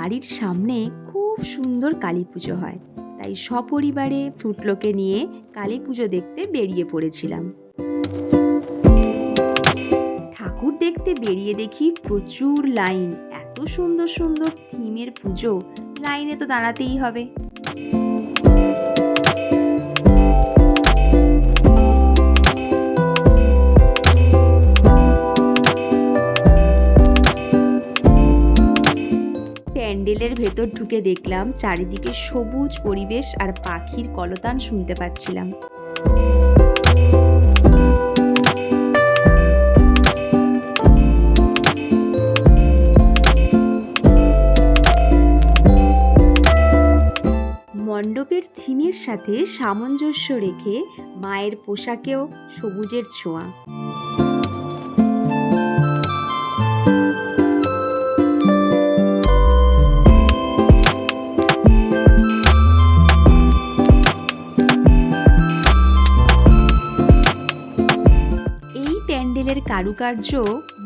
বাড়ির সামনে খুব সুন্দর কালী পুজো হয়, তাই সপরিবারে ফুটলোকে নিয়ে কালী পুজো দেখতে বেরিয়ে পড়েছিলাম। ঠাকুর দেখতে বেরিয়ে দেখি প্রচুর লাইন। এত সুন্দর সুন্দর থিমের পুজো, লাইনে তো দাঁড়াতেই হবে। প্যান্ডেলের ভেতর ঢুকে দেখলাম চারিদিকে সবুজ পরিবেশ আর পাখির কলতান শুনতে পাচ্ছিলাম। মণ্ডপের থিমের সাথে সামঞ্জস্য রেখে মায়ের পোশাকেও সবুজের ছোঁয়া। এই প্যান্ডেলের কারুকার্য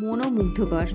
মনোমুগ্ধকর।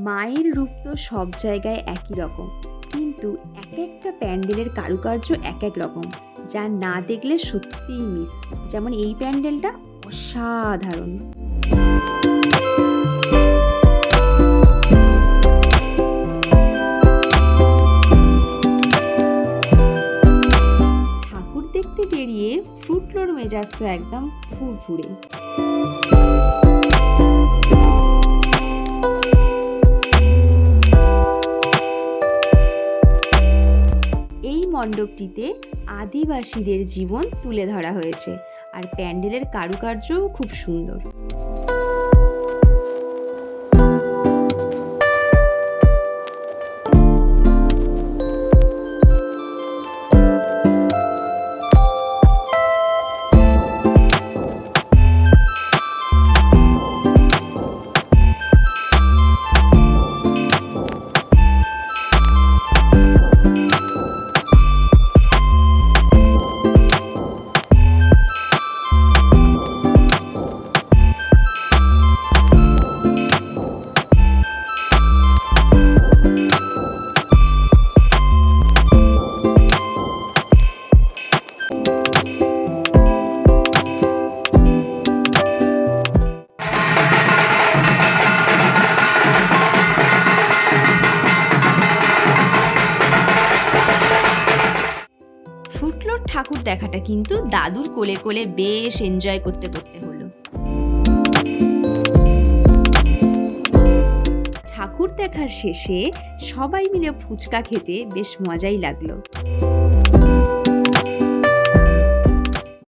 মায়ের রূপ তো সব জায়গায় একই রকম, কিন্তু এক একটা প্যান্ডেলের কারুকার্য এক এক রকম, যা না দেখলে সত্যিই মিস। যেমন এই প্যান্ডেলটা অসাধারণ। ঠাকুর দেখতে বেরিয়ে ফ্রুটলোর মেজাজ তো একদম ফুরফুরে। এই মণ্ডপটিতে আদিবাসীদের জীবন তুলে ধরা হয়েছে, আর প্যান্ডেলের কারুকার্যও খুব সুন্দর। ফুটলোর ঠাকুর দেখাটা কিন্তু দাদুর কোলে কোলে বেশ এনজয় করতে করতে হলো। ঠাকুর দেখার শেষে সবাই মিলে ফুচকা খেতে বেশ মজাই লাগলো।